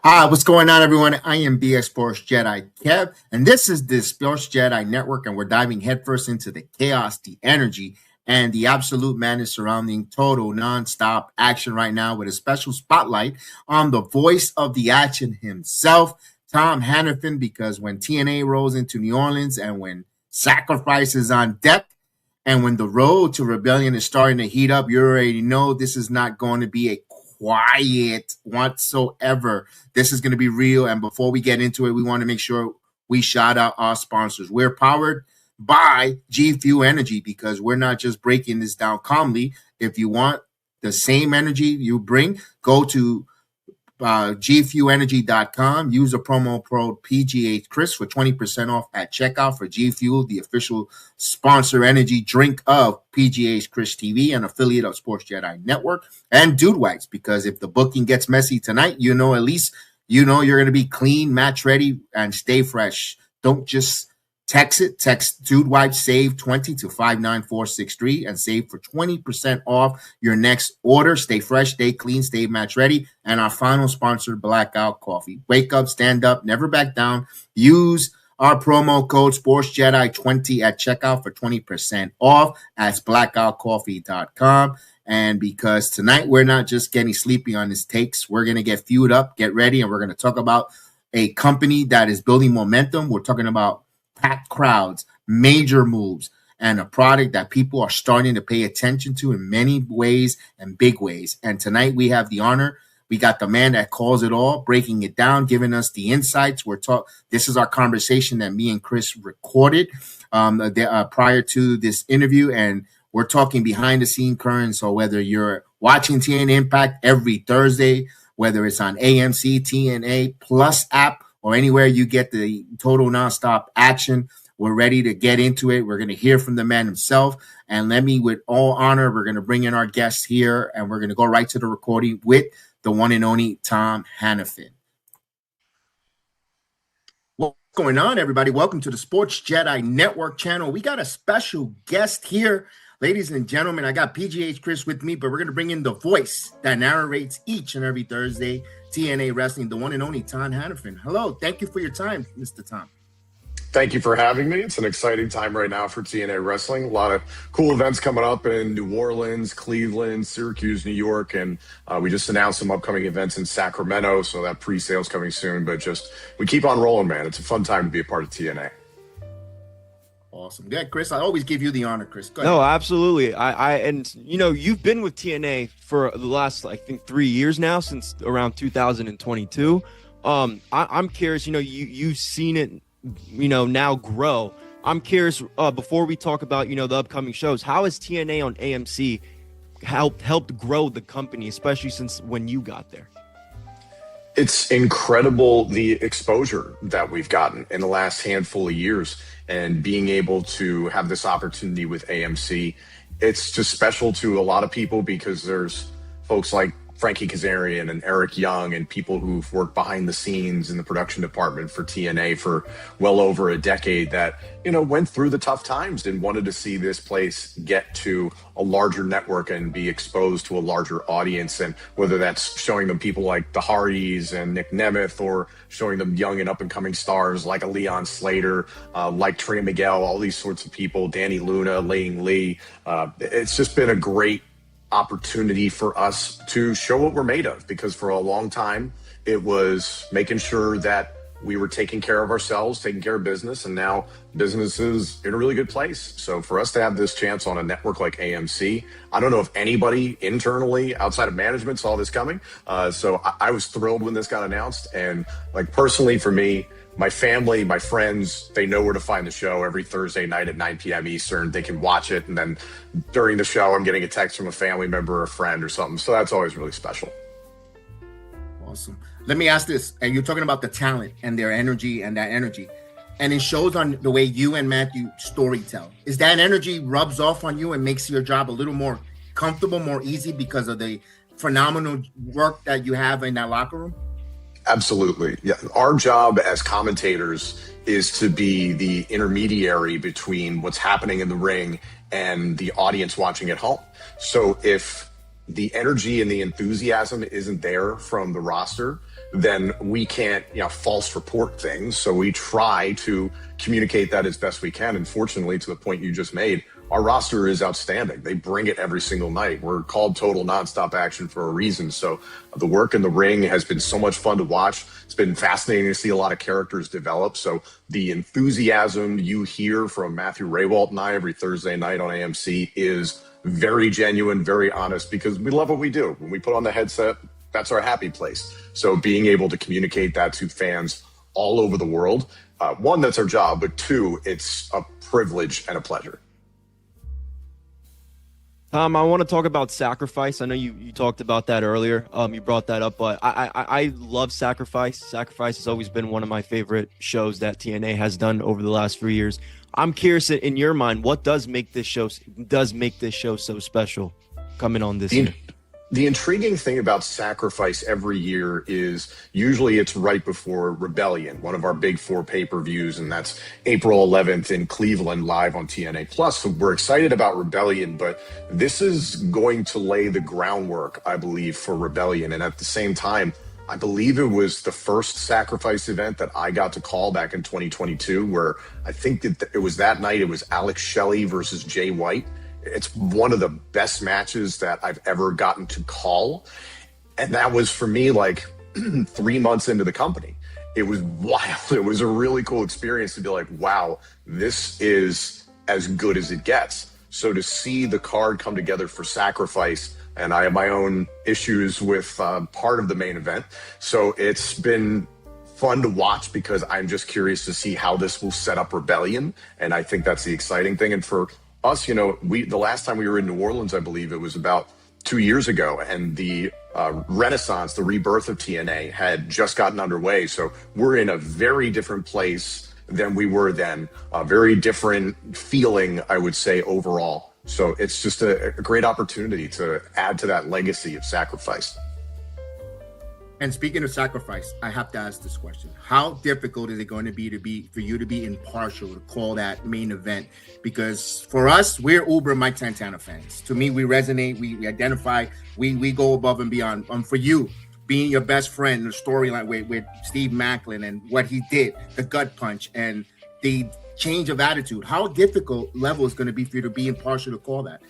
Hi, what's going on, everyone? I am BS Sports Jedi Kev, and this is the Sports Jedi Network, and we're diving headfirst into the chaos, the energy, and the absolute madness surrounding Total Nonstop Action right now, with a special spotlight on the voice of the action himself, Tom Hannifan, because when TNA rolls into New Orleans and when Sacrifice is on deck, and when the road to rebellion is starting to heat up, you already know this is not going to be a quiet whatsoever. This is going to be real. And before we get into it, we want to make sure we shout out our sponsors. We're powered by G Fuel Energy, because we're not just breaking this down calmly. If you want the same energy you bring, go to gfuelenergy.com. Use the promo code PGH for 20% off at checkout for G Fuel, the official sponsor energy drink of PGH Chris TV, an affiliate of Sports Jedi Network, and Dude Wipes, because if the booking gets messy tonight, at least you're going to be clean, match ready, and stay fresh. Don't just text it. Text Dude Wipes Save 20 to 59463 and save for 20% off your next order. Stay fresh, stay clean, stay match ready. And our final sponsor, Blackout Coffee. Wake up, stand up, never back down. Use our promo code SportsJedi20 at checkout for 20% off at blackoutcoffee.com. And because tonight we're not just getting sleepy on his takes, we're going to get fueled up, get ready, and we're going to talk about a company that is building momentum. We're talking about packed crowds, major moves, and a product that people are starting to pay attention to in many ways and big ways. And tonight we have the honor. We got the man that calls it all, breaking it down, giving us the insights. This is our conversation that me and Chris recorded prior to this interview, and we're talking behind the scene current. So whether you're watching TNA Impact every Thursday, whether it's on AMC, TNA Plus app, or anywhere you get the Total Nonstop Action, we're ready to get into it. We're going to hear from the man himself. And with all honor, we're going to bring in our guests here, and we're going to go right to the recording with the one and only Tom Hannifan. What's going on, everybody? Welcome to the Sports Jedi Network channel. We got a special guest here. Ladies and gentlemen, I got PGH Chris with me, but we're going to bring in the voice that narrates each and every Thursday TNA Wrestling, the one and only Tom Hannifan. Hello. Thank you for your time, Mr. Tom. Thank you for having me. It's an exciting time right now for TNA Wrestling. A lot of cool events coming up in New Orleans, Cleveland, Syracuse, New York, and we just announced some upcoming events in Sacramento, so that pre-sale's coming soon. But we keep on rolling, man. It's a fun time to be a part of TNA. Awesome. Good, Chris. I always give you the honor, Chris. Go ahead. No, absolutely. You've been with TNA for the last, I think, 3 years now, since around 2022. I'm curious, you've seen it, now grow. I'm curious, before we talk about, the upcoming shows, how has TNA on AMC helped grow the company, especially since when you got there? It's incredible, the exposure that we've gotten in the last handful of years, and being able to have this opportunity with AMC. It's just special to a lot of people because there's folks like Frankie Kazarian and Eric Young and people who've worked behind the scenes in the production department for TNA for well over a decade that, went through the tough times and wanted to see this place get to a larger network and be exposed to a larger audience. And whether that's showing them people like the Hardys and Nick Nemeth, or showing them young and up and coming stars like a Leon Slater, like Trey Miguel, all these sorts of people, Danny Luna, Laying Lee. It's just been a great opportunity for us to show what we're made of, because for a long time it was making sure that we were taking care of ourselves, taking care of business, and now business is in a really good place. So for us to have this chance on a network like AMC, I don't know if anybody internally outside of management saw this coming. So I was thrilled when this got announced. And like personally for me, my family, my friends, they know where to find the show every Thursday night at 9 p.m. Eastern. They can watch it. And then during the show, I'm getting a text from a family member or a friend or something. So that's always really special. Awesome. Let me ask this. And you're talking about the talent and their energy and that energy. And it shows on the way you and Matthew storytell. Is that energy rubs off on you and makes your job a little more comfortable, more easy because of the phenomenal work that you have in that locker room? Absolutely. Yeah. Our job as commentators is to be the intermediary between what's happening in the ring and the audience watching at home. So if the energy and the enthusiasm isn't there from the roster, then we can't, false report things. So we try to communicate that as best we can. And fortunately, to the point you just made, our roster is outstanding. They bring it every single night. We're called Total Nonstop Action for a reason. So the work in the ring has been so much fun to watch. It's been fascinating to see a lot of characters develop. So the enthusiasm you hear from Matthew Raywalt and I every Thursday night on AMC is very genuine, very honest, because we love what we do. When we put on the headset, that's our happy place. So being able to communicate that to fans all over the world, one, that's our job, but two, it's a privilege and a pleasure. Tom, I want to talk about Sacrifice. I know you talked about that earlier. You brought that up, but I love Sacrifice. Sacrifice has always been one of my favorite shows that TNA has done over the last 3 years. I'm curious, in your mind, what does make this show so special coming on this year? The intriguing thing about Sacrifice every year is usually it's right before Rebellion, one of our big 4 pay-per-views, and that's April 11th in Cleveland live on TNA Plus. So we're excited about Rebellion, but this is going to lay the groundwork, I believe, for Rebellion. And at the same time, I believe it was the first Sacrifice event that I got to call back in 2022, where I think that it was that night, it was Alex Shelley versus Jay White. It's one of the best matches that I've ever gotten to call. And that was for me like 3 months into the company. It was wild. It was a really cool experience to be like, wow, this is as good as it gets. So to see the card come together for Sacrifice, and I have my own issues with part of the main event. So it's been fun to watch because I'm just curious to see how this will set up Rebellion. And I think that's the exciting thing. And for us, the last time we were in New Orleans, I believe it was about 2 years ago, and the renaissance, the rebirth of TNA had just gotten underway. So we're in a very different place than we were then, a very different feeling, I would say, overall. So it's just a great opportunity to add to that legacy of Sacrifice. And speaking of Sacrifice, I have to ask this question. How difficult is it going to be for you to be impartial to call that main event? Because for us, we're uber Mike Santana fans. To me, we resonate, we identify, we go above and beyond. For you, being your best friend, the storyline with Steve Macklin and what he did, the gut punch and the change of attitude, how difficult level is going to be for you to be impartial to call that?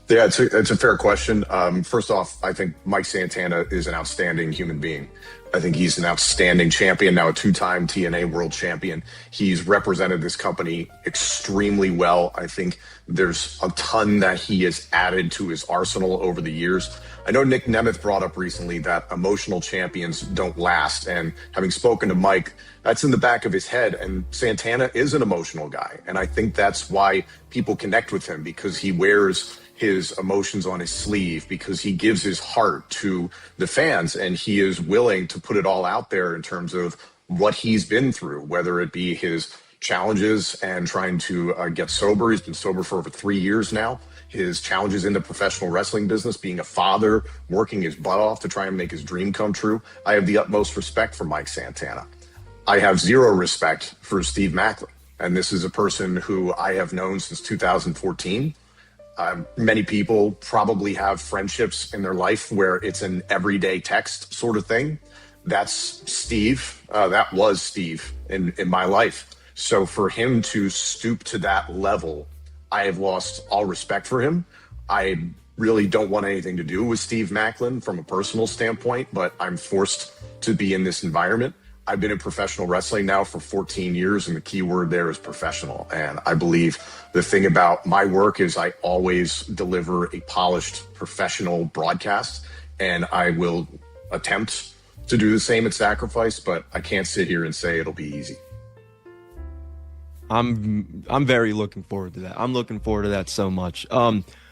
Yeah, it's a fair question. First off, I think Mike Santana is an outstanding human being. I think he's an outstanding champion, now a 2-time TNA world champion. He's represented this company extremely well. I think there's a ton that he has added to his arsenal over the years. I know Nick Nemeth brought up recently that emotional champions don't last. And having spoken to Mike, that's in the back of his head. And Santana is an emotional guy. And I think that's why people connect with him, because he wears his emotions on his sleeve, because he gives his heart to the fans and he is willing to put it all out there in terms of what he's been through, whether it be his challenges and trying to get sober. He's been sober for over 3 years now. His challenges in the professional wrestling business, being a father, working his butt off to try and make his dream come true. I have the utmost respect for Mike Santana. I have zero respect for Steve Macklin. And this is a person who I have known since 2014. Many people probably have friendships in their life where it's an everyday text sort of thing. That's Steve. That was Steve in my life. So for him to stoop to that level, I have lost all respect for him. I really don't want anything to do with Steve Macklin from a personal standpoint, but I'm forced to be in this environment. I've been in professional wrestling now for 14 years, and the key word there is professional. And I believe the thing about my work is I always deliver a polished professional broadcast, and I will attempt to do the same at Sacrifice, but I can't sit here and say it'll be easy. I'm very looking forward to that. I'm looking forward to that so much.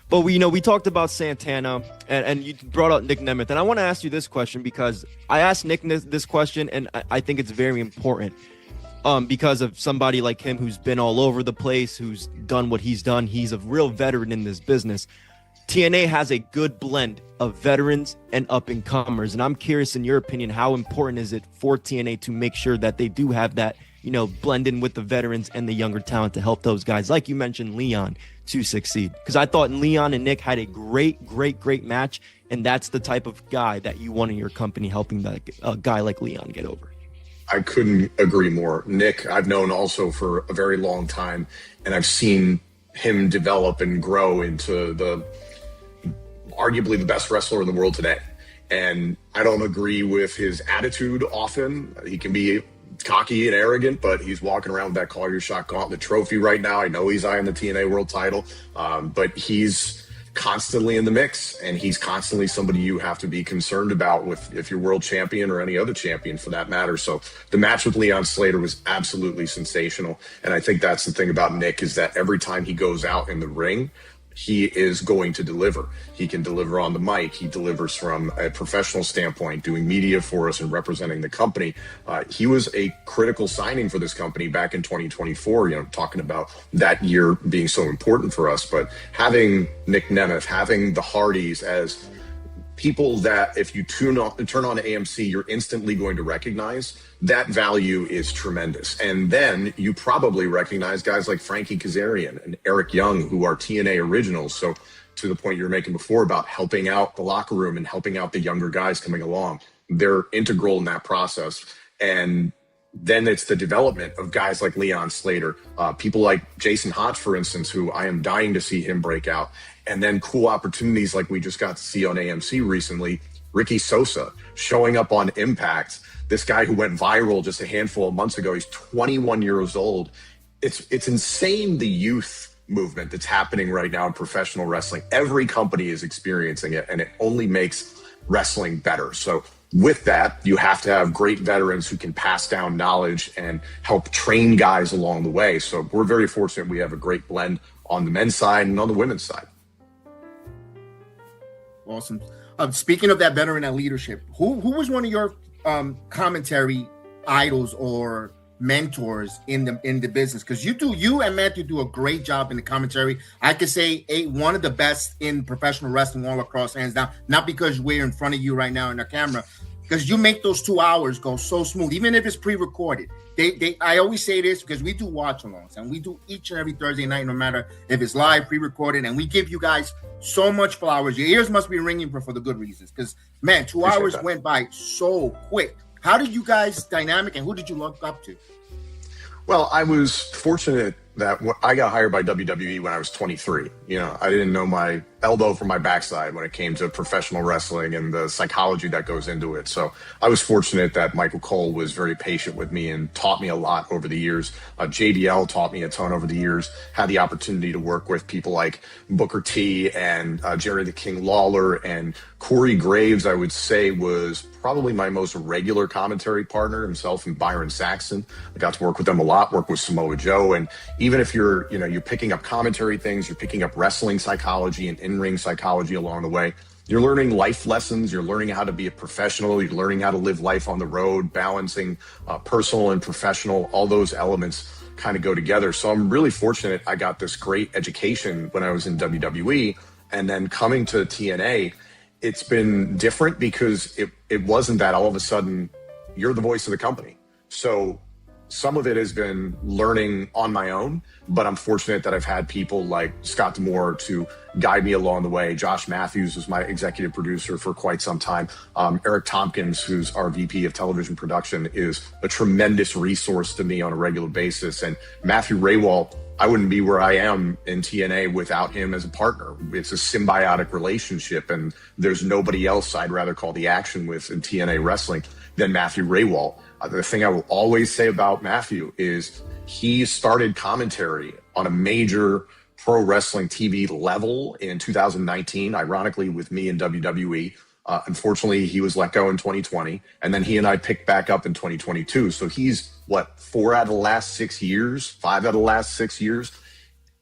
But we talked about Santana, and you brought up Nick Nemeth, and I want to ask you this question because I asked Nick this question, and I think it's very important because of somebody like him who's been all over the place, who's done what he's done. He's a real veteran in this business. TNA has a good blend of veterans and up-and-comers, and I'm curious, in your opinion, how important is it for TNA to make sure that they do have that, blend in with the veterans and the younger talent to help those guys, like you mentioned, Leon, to succeed? Because I thought Leon and Nick had a great match, and that's the type of guy that you want in your company, helping a guy like Leon get over. I couldn't agree more. Nick, I've known also for a very long time, and I've seen him develop and grow into arguably the best wrestler in the world today. And I don't agree with his attitude often. He can be cocky and arrogant, but he's walking around with that Call Your Shot Gauntlet trophy right now. I know he's eyeing the TNA world title, but he's constantly in the mix, and he's constantly somebody you have to be concerned about if you're world champion or any other champion for that matter. So the match with Leon Slater was absolutely sensational. And I think that's the thing about Nick, is that every time he goes out in the ring, he is going to deliver. He can deliver on the mic. He delivers from a professional standpoint, doing media for us and representing the company. He was a critical signing for this company back in 2024, talking about that year being so important for us. But having Nick Nemeth, having the Hardys as people that if you turn on AMC, you're instantly going to recognize, that value is tremendous. And then you probably recognize guys like Frankie Kazarian and Eric Young, who are TNA originals. So to the point you were making before about helping out the locker room and helping out the younger guys coming along, they're integral in that process. And then it's the development of guys like Leon Slater, people like Jason Hodge, for instance, who I am dying to see him break out. And then cool opportunities like we just got to see on AMC recently, Ricky Sosa showing up on Impact. This guy who went viral just a handful of months ago, he's 21 years old. It's insane, the youth movement that's happening right now in professional wrestling. Every company is experiencing it, and it only makes wrestling better. So with that, you have to have great veterans who can pass down knowledge and help train guys along the way. So we're very fortunate we have a great blend on the men's side and on the women's side. Awesome. Speaking of that veteran and leadership, who was one of your commentary idols or mentors in the business? Because you and Matthew do a great job in the commentary. I could say one of the best in professional wrestling all across, hands down. Not because we're in front of you right now in the camera, because you make those 2 hours go so smooth, even if it's pre-recorded. I always say this because we do watch-alongs, and we do each and every Thursday night, no matter if it's live, pre-recorded, and we give you guys so much flowers. Your ears must be ringing for the good reasons, because, man, 2 hours went by so quick. How did you guys dynamic, and who did you look up to? Well, I was fortunate that I got hired by WWE when I was 23. I didn't know my elbow from my backside when it came to professional wrestling and the psychology that goes into it. So I was fortunate that Michael Cole was very patient with me and taught me a lot over the years. JBL taught me a ton over the years. Had the opportunity to work with people like Booker T and Jerry the King Lawler, and Corey Graves, I would say, was probably my most regular commentary partner, himself and Byron Saxton. I got to work with them a lot, work with Samoa Joe. And even if you're picking up commentary things, you're picking up wrestling psychology and in-ring psychology along the way. You're learning life lessons. You're learning how to be a professional. You're learning how to live life on the road, balancing personal and professional, all those elements. kind of go together. So I'm really fortunate I got this great education when I was in WWE, and then coming to TNA, it's been different because it wasn't that all of a sudden you're the voice of the company. So some of it has been learning on my own, but I'm fortunate that I've had people like Scott D'Amore to guide me along the way. Josh Matthews was my executive producer for quite some time. Eric Tompkins, who's our VP of television production, is a tremendous resource to me on a regular basis. And Matthew Raywall, I wouldn't be where I am in TNA without him as a partner. It's a symbiotic relationship, and there's nobody else I'd rather call the action with in TNA wrestling than Matthew Raywall. The thing I will always say about Matthew is he started commentary on a major pro wrestling TV level in 2019, ironically with me in WWE. Unfortunately, he was let go in 2020, and then he and I picked back up in 2022. So he's, 4 out of the last 6 years, 5 out of the last 6 years,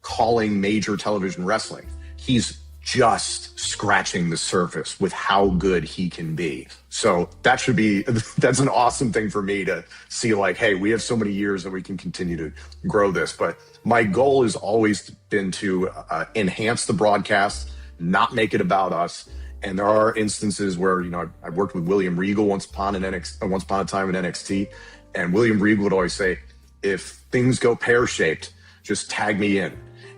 calling major television wrestling. He's just scratching the surface with how good he can be. So that's an awesome thing for me to see, like, hey, we have so many years that we can continue to grow this. But my goal has always been to enhance the broadcast, not make it about us. And there are instances where, I worked with William Regal once upon a time in NXT, and William Regal would always say, if things go pear-shaped, just tag me in.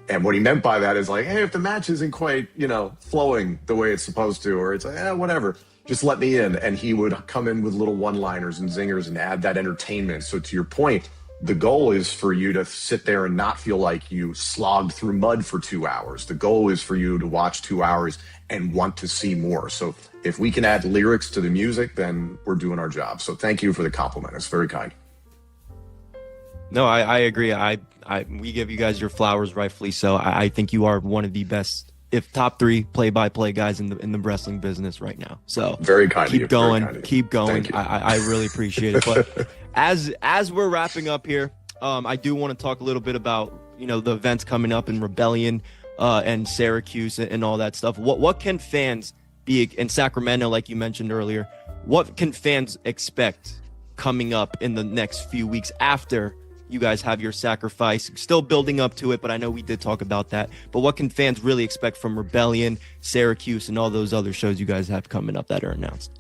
And what he meant by that is like, hey, if the match isn't quite, flowing the way it's supposed to, or it's like, whatever, just let me in. And he would come in with little one-liners and zingers and add that entertainment. So to your point, the goal is for you to sit there and not feel like you slogged through mud for 2 hours. The goal is for you to watch 2 hours and want to see more. So if we can add lyrics to the music, then we're doing our job. So thank you for the compliment. It's very kind. No, I agree. We give you guys your flowers, rightfully so. I think you are one of the best, if top 3 play-by-play guys in the wrestling business right now. So very kind of you. Keep going. I really appreciate it. But as we're wrapping up here, I do want to talk a little bit about the events coming up in Rebellion and Syracuse and all that stuff. What can fans be in Sacramento, like you mentioned earlier? What can fans expect coming up in the next few weeks after you guys have your Sacrifice? Still building up to it, but I know we did talk about that. But what can fans really expect from Rebellion, Syracuse, and all those other shows you guys have coming up that are announced?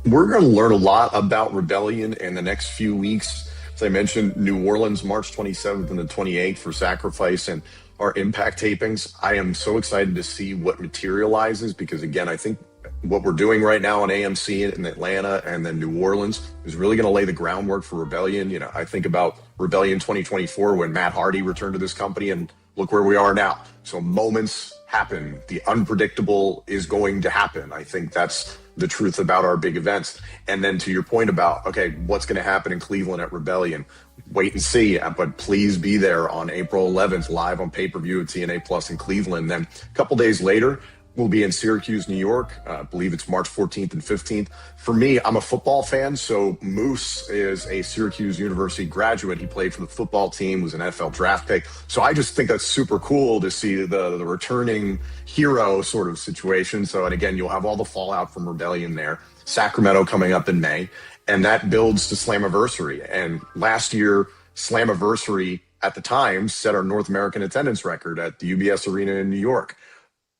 We're going to learn a lot about Rebellion in the next few weeks. As I mentioned, New Orleans, March 27th and the 28th for Sacrifice and our Impact tapings. I am so excited to see what materializes because, again, I think what we're doing right now on AMC in Atlanta and then New Orleans is really going to lay the groundwork for Rebellion. I think about Rebellion 2024 when Matt Hardy returned to this company, and look where we are now. So moments happen. The unpredictable is going to happen. I think that's the truth about our big events. And then to your point about, okay, what's going to happen in Cleveland at Rebellion? Wait and see, but please be there on April 11th, live on pay-per-view at TNA Plus in Cleveland. Then a couple days later, we'll be in Syracuse, New York. I believe it's March 14th and 15th. For me, I'm a football fan, so Moose is a Syracuse University graduate. He played for the football team, was an NFL draft pick. So I just think that's super cool to see the returning hero sort of situation. So, and again, you'll have all the fallout from Rebellion there. Sacramento coming up in May, and that builds to Slammiversary. And last year, Slammiversary at the time set our North American attendance record at the UBS Arena in New York.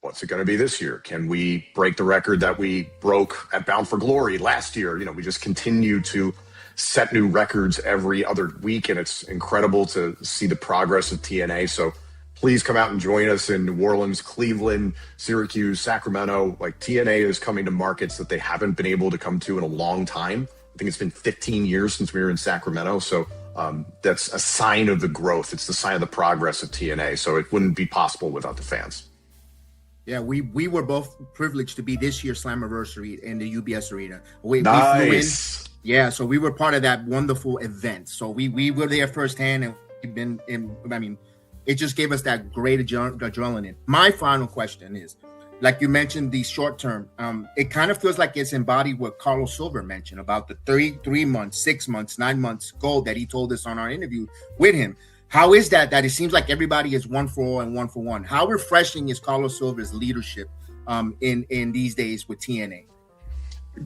What's it going to be this year? Can we break the record that we broke at Bound for Glory last year? We just continue to set new records every other week, and it's incredible to see the progress of TNA. So please come out and join us in New Orleans, Cleveland, Syracuse, Sacramento. Like, TNA is coming to markets that they haven't been able to come to in a long time. I think it's been 15 years since we were in Sacramento. So that's a sign of the growth. It's the sign of the progress of TNA. So it wouldn't be possible without the fans. Yeah, we were both privileged to be this year's Slammiversary in the UBS Arena. We nice. flew in. Yeah, so we were part of that wonderful event. So we were there firsthand, and we've been in. I mean, it just gave us that great adrenaline. My final question is, like you mentioned, the short term. It kind of feels like it's embodied what Carlos Silver mentioned about the 3 months, 6 months, 9 months goal that he told us on our interview with him. How is that it seems like everybody is 1 for all and 1 for one? How refreshing is Carlos Silver's leadership in these days with TNA?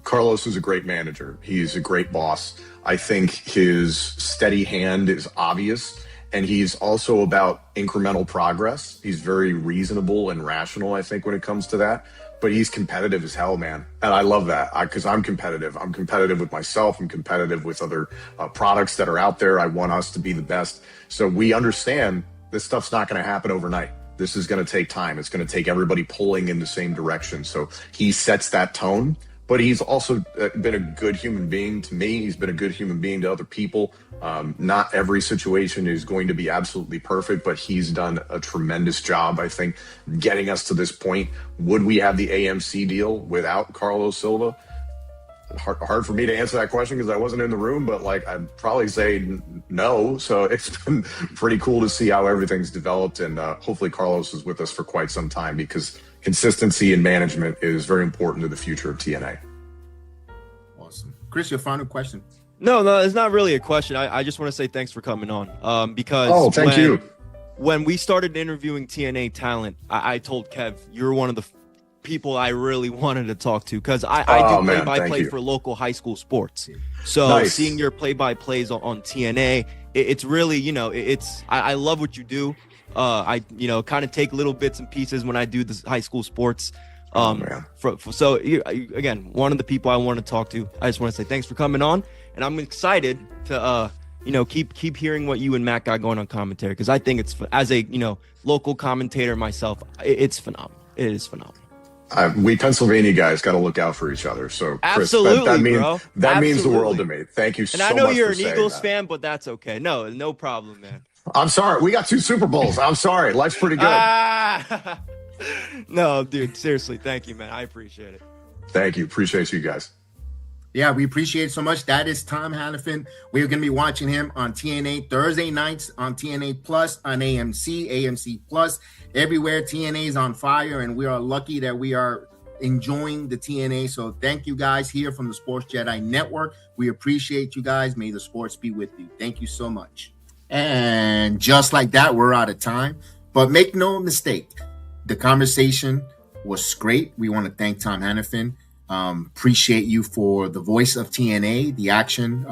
Carlos is a great manager. He's a great boss. I think his steady hand is obvious. and he's also about incremental progress. He's very reasonable and rational, I think, when it comes to that. But he's competitive as hell, man. And I love that because I'm competitive. I'm competitive with myself. I'm competitive with other products that are out there. I want us to be the best. So we understand this stuff's not going to happen overnight. This is going to take time. It's going to take everybody pulling in the same direction. So he sets that tone. But he's also been a good human being to me. He's been a good human being to other people. Not every situation is going to be absolutely perfect, but he's done a tremendous job, I think, getting us to this point. Would we have the AMC deal without Carlos Silva? Hard for me to answer that question because I wasn't in the room, but like I'd probably say no. So it's been pretty cool to see how everything's developed, and hopefully Carlos is with us for quite some time because consistency in management is very important to the future of TNA. Awesome. Chris, your final question. No, it's not really a question. I just want to say thanks for coming on. Because thank you. When we started interviewing TNA talent, I told Kev, you're one of the people I really wanted to talk to because I do play-by-play for local high school sports. So seeing your play-by-plays on TNA, it's really, I love what you do. I kind of take little bits and pieces when I do this high school sports. So again, one of the people I want to talk to. I just want to say thanks for coming on, and I'm excited to keep hearing what you and Matt got going on commentary because I think it's, as a local commentator myself, it's phenomenal. It is phenomenal. We Pennsylvania guys got to look out for each other. So Chris, absolutely, that means the world to me. Thank you so much. And I know you're an Eagles fan, but that's okay. No problem, man. I'm sorry. We got 2 Super Bowls. I'm sorry. Life's pretty good. No, dude, seriously. Thank you, man. I appreciate it. Thank you. Appreciate you guys. Yeah, we appreciate it so much. That is Tom Hannifan. We're going to be watching him on TNA Thursday nights on TNA Plus, on AMC, AMC Plus, everywhere. TNA is on fire, and we are lucky that we are enjoying the TNA. So thank you guys here from the Sports Jedi Network. We appreciate you guys. May the sports be with you. Thank you so much. And just like that, we're out of time. But make no mistake, the conversation was great. We want to thank Tom Hannifan. Appreciate you for the voice of TNA, the action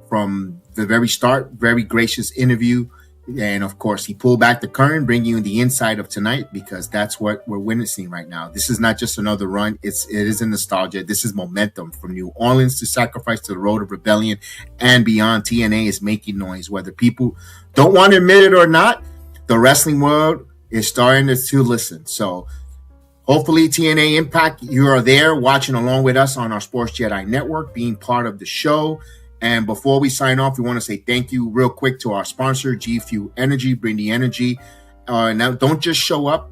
from the very start. Very gracious interview. And of course, he pulled back the curtain, bringing you the inside of tonight, because that's what we're witnessing right now. This is not just another run. It is a nostalgia. This is momentum from New Orleans to Sacrifice to the Road of Rebellion and beyond. TNA is making noise, whether people don't want to admit it or not. The wrestling world is starting to listen. So hopefully TNA Impact, you are there watching along with us on our Sports Jedi Network, being part of the show. And before we sign off, we want to say thank you real quick to our sponsor, G Fuel Energy. Bring the energy. Now, don't just show up,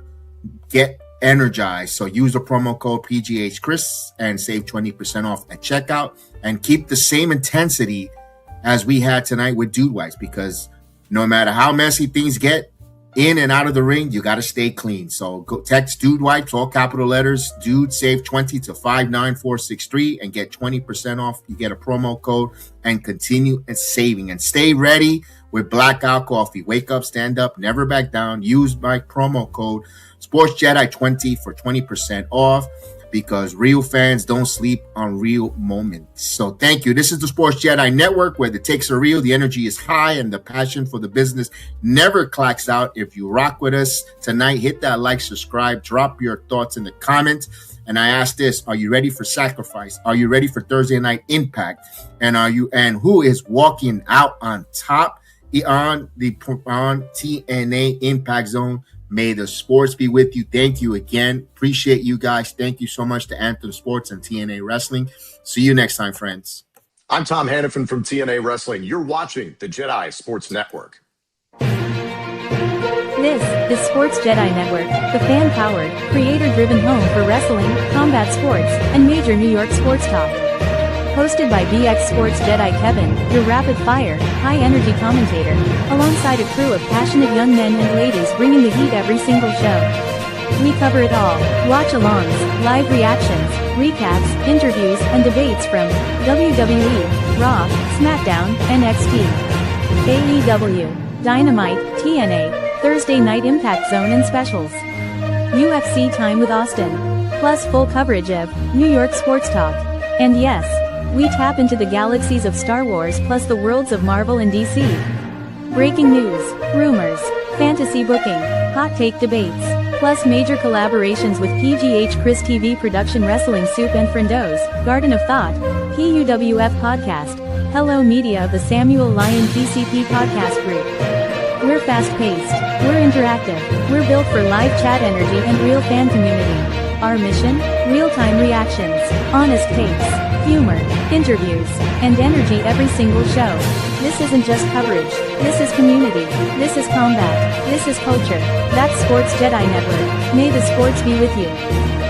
get energized. So use the promo code PGHChris and save 20% off at checkout. And keep the same intensity as we had tonight with Dude Wipes, because no matter how messy things get in and out of the ring, you got to stay clean. So go text Dude Wipes, all capital letters, Dude, save 20 to 59463 and get 20% off. You get a promo code and continue saving, and stay ready with Blackout Coffee. Wake up, stand up, never back down. Use my promo code Sports Jedi 20 for 20% off, because real fans don't sleep on real moments. So thank you. This is the Sports Jedi Network, where the takes are real, the energy is high, and the passion for the business never clacks out. If you rock with us tonight, hit that like, subscribe, drop your thoughts in the comments. And I ask this: are you ready for Sacrifice? Are you ready for Thursday Night Impact? And who is walking out on top on TNA Impact Zone? May the sports be with you. Thank you again. Appreciate you guys. Thank you so much to Anthem Sports and TNA Wrestling. See you next time, friends. I'm Tom Hannifan from TNA Wrestling. You're watching the Jedi Sports Network. This is Sports Jedi Network, the fan-powered, creator-driven home for wrestling, combat sports, and major New York sports talk. Hosted by BX Sports Jedi Kevin, your rapid-fire, high-energy commentator, alongside a crew of passionate young men and ladies bringing the heat every single show. We cover it all: watch-alongs, live reactions, recaps, interviews, and debates from WWE, Raw, SmackDown, NXT, AEW, Dynamite, TNA, Thursday Night Impact Zone and specials, UFC Time with Austin, plus full coverage of New York sports talk. And yes, we tap into the galaxies of Star Wars plus the worlds of Marvel and DC. breaking news, rumors, fantasy booking, hot take debates, plus major collaborations with PGH Chris TV Production Wrestling Soup and Friendos, Garden of Thought, PUWF Podcast, Hello Media of the Samuel Lyon PCP Podcast Group. We're fast-paced, we're interactive, we're built for live chat energy and real fan community. Our mission? Real-time reactions, honest takes, humor, interviews, and energy every single show. This isn't just coverage, this is community, this is combat, this is culture. That's Sports Jedi Network. May the sports be with you.